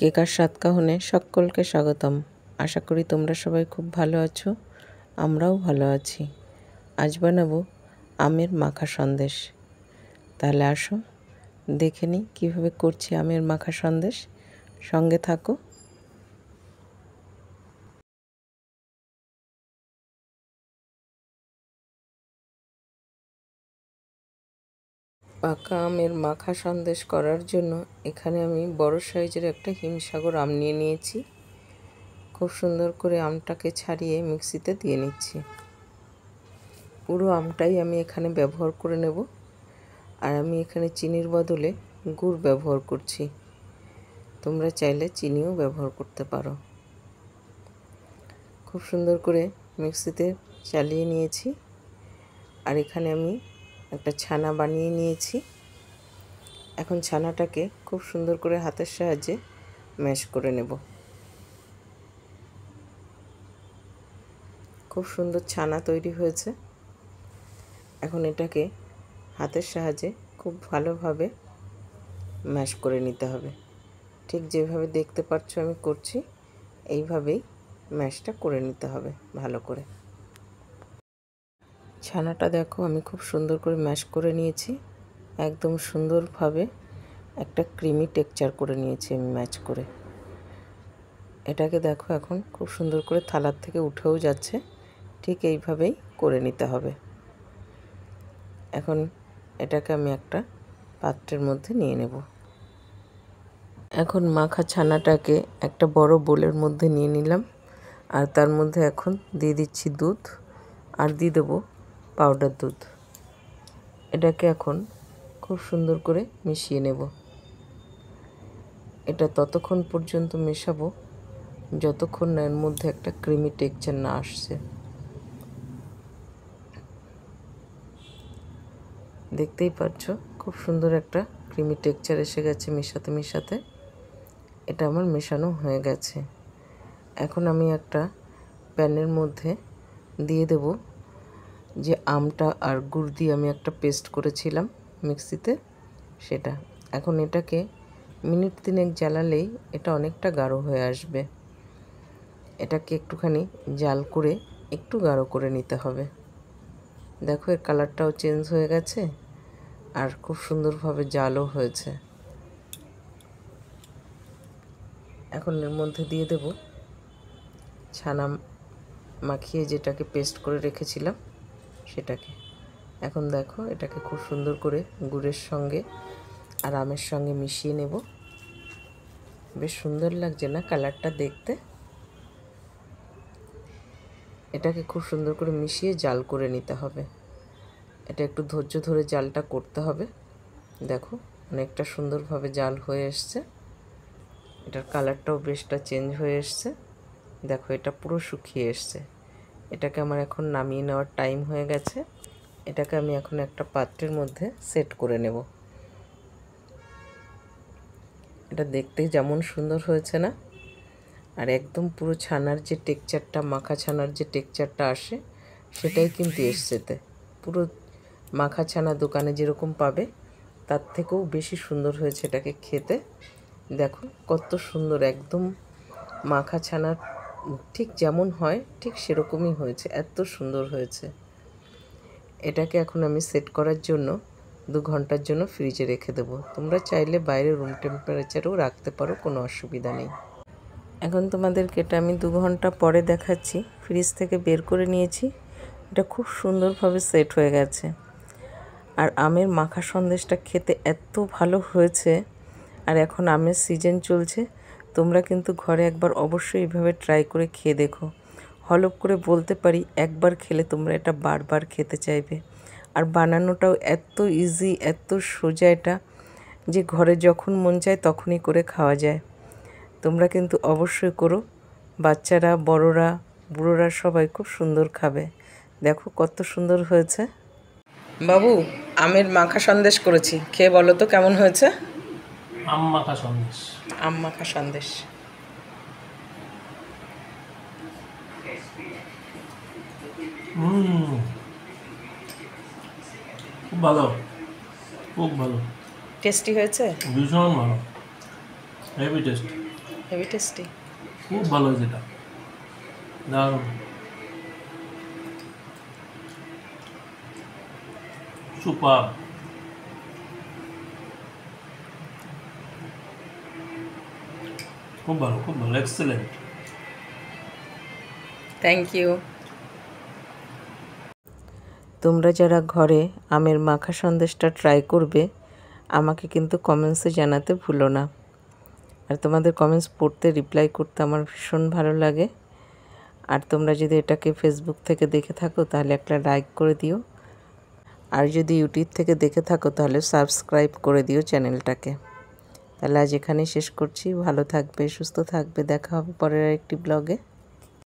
কেকার সাতকাহনে সকলকে স্বাগতম। আশা করি তোমরা সবাই খুব ভালো আছো, আমরাও ভালো আছি। আজ বানাবো আমের মাখা সন্দেশ। তাহলে আসো দেখে নিই কীভাবে করছি আমের মাখা সন্দেশ, সঙ্গে থাকো। পাকা আমের মাখা সন্দেশ করার জন্য এখানে আমি বড় সাইজের একটা হিমসাগর আম নিয়ে নিয়েছি। খুব সুন্দর করে আমটাকে ছাড়িয়ে মিক্সিতে দিয়ে নিচ্ছি। পুরো আমটাই আমি এখানে ব্যবহার করে নেব। আর আমি এখানে চিনির বদলে গুড় ব্যবহার করছি। তোমরা চাইলে চিনিও ব্যবহার করতে পারো। খুব সুন্দর করে মিক্সিতে চালিয়ে নিয়েছি। আর এখানে আমি একটা ছানা বানিয়ে নিয়েছি। এখন ছানাটাকে খুব সুন্দর করে হাতের সাহায্যে ম্যাশ করে নেব। খুব সুন্দর ছানা তৈরি হয়েছে। এখন এটাকে হাতের সাহায্যে খুব ভালোভাবে ম্যাশ করে নিতে হবে। ঠিক যেভাবে দেখতে পাচ্ছ আমি করছি, এইভাবেই ম্যাশটা করে নিতে হবে ভালো করে। ছানাটা দেখো আমি খুব সুন্দর করে ম্যাশ করে নিয়েছি। একদম সুন্দরভাবে একটা ক্রিমি টেক্সচার করে নিয়েছি আমি ম্যাশ করে। এটাকে দেখো এখন খুব সুন্দর করে থালার থেকে উঠেও যাচ্ছে। ঠিক এইভাবেই করে নিতে হবে। এখন এটাকে আমি একটা পাত্রের মধ্যে নিয়ে নেব। এখন মাখা ছানাটাকে একটা বড় বোলের মধ্যে নিয়ে নিলাম। আর তার মধ্যে এখন দিয়ে দিচ্ছি দুধ, আর দিয়ে দেবো পাউডার দুধ। এটাকে এখন খুব সুন্দর করে মিশিয়ে নেব। এটা ততক্ষণ পর্যন্ত মেশাবো যতক্ষণ না এর মধ্যে একটা ক্রিমি টেক্সচার না আসছে। দেখতেই পাচ্ছ খুব সুন্দর একটা ক্রিমি টেক্সচার এসে গেছে মেশাতে মেশাতে। এটা আমার মেশানো হয়ে গেছে। এখন আমি একটা প্যানের মধ্যে দিয়ে দেব যে আমটা আর গুড় দিয়ে আমি একটা পেস্ট করেছিলাম মিক্সিতে, সেটা। এখন এটাকে মিনিট 3 জ্বালালেই এটা অনেকটা গাঢ় হয়ে আসবে। এটাকে একটুখানি জাল করে একটু গাঢ় করে নিতে হবে। দেখো এর কালারটাও চেঞ্জ হয়ে গেছে আর খুব সুন্দরভাবে জালও হয়েছে। এখন এর মধ্যে দিয়ে দেব ছানা মাখিয়ে যেটাকে পেস্ট করে রেখেছিলাম সেটাকে। এখন দেখো এটাকে খুব সুন্দর করে গুড়ের সঙ্গে আর আমের সঙ্গে মিশিয়ে নেব। বেশ সুন্দর লাগছে না কালারটা দেখতে? এটাকে খুব সুন্দর করে মিশিয়ে জাল করে নিতে হবে। এটা একটু ধৈর্য ধরে জালটা করতে হবে। দেখো অনেকটা সুন্দরভাবে জাল হয়ে এসছে। এটার কালারটাও বেশটা চেঞ্জ হয়ে এসছে। দেখো এটা পুরো শুকিয়ে এসছে। এটাকে আমার এখন নামিয়ে নেওয়ার টাইম হয়ে গেছে। এটাকে আমি এখন একটা পাত্রের মধ্যে সেট করে নেব। এটা দেখতে যেমন সুন্দর হয়েছে না, আর একদম পুরো ছানার যে টেক্সচারটা, মাখা ছানার যে টেক্সচারটা আসে সেটাই কিন্তু এসছেতে। পুরো মাখা ছানা দোকানে যেরকম পাবে তার থেকেও বেশি সুন্দর হয়েছে এটাকে খেতে। দেখো কত সুন্দর, একদম মাখা ছানার ঠিক যেমন হয় ঠিক সেরকমই হয়েছে, এত সুন্দর হয়েছে। এটাকে এখন আমি সেট করার জন্য 2 ঘন্টার জন্য ফ্রিজে রেখে দেবো। তোমরা চাইলে বাইরে রুম টেম্পারেচারেও রাখতে পারো, কোনো অসুবিধা নেই। এখন তোমাদেরকে এটা আমি 2 ঘন্টা পরে দেখাচ্ছি। ফ্রিজ থেকে বের করে নিয়েছি। এটা খুব সুন্দরভাবে সেট হয়ে গেছে। আর আমের মাখা সন্দেশটা খেতে এত ভালো হয়েছে। আর এখন আমের সিজন চলছে। তোমরা কিন্তু ঘরে একবার অবশ্যই এইভাবে ট্রাই করে খেয়ে দেখো। হলপ করে বলতে পারি একবার খেলে তোমরা এটা বারবার খেতে চাইবে। আর বানানোটাও এত ইজি, এত সোজা এটা, যে ঘরে যখন মন চায় তখনই করে খাওয়া যায়। তোমরা কিন্তু অবশ্যই করো। বাচ্চারা, বড়রা, বুড়োরা সবাই খুব সুন্দর খাবে। দেখো কত সুন্দর হয়েছে। বাবু, আমের মাখা সন্দেশ করেছি, খেয়ে বলো তো কেমন হয়েছে? আম মাখা সন্দেশ। আম মাখা সন্দেশ। খুব ভালো, খুব ভালো, টেস্টি হয়েছে? ভীষণ ভালো, হেভি টেস্ট। Heavy tasty. খুব ভালো হয়েছে এটা, দারুণ, সুপার, খুব ভালো, এক্সেলেন্ট। Thank you. তোমরা যারা ঘরে আমের মাখা সন্দেশটা ট্রাই করবে আমাকে কিন্তু কমেন্টসে জানাতে ভুলো না। আর তোমাদের কমেন্টস পড়তে রিপ্লাই করতে আমার ভীষণ ভালো লাগে। আর তোমরা যদি এটাকে ফেসবুক থেকে দেখে থাকো তাহলে একটা লাইক করে দিও, আর যদি ইউটিউব থেকে দেখে থাকো তাহলে সাবস্ক্রাইব করে দিও চ্যানেলটাকে। তাহলে আজ এখানেই শেষ করছি। ভালো থাকবে, সুস্থ থাকবে, দেখা হবে পরের একটি ব্লগে।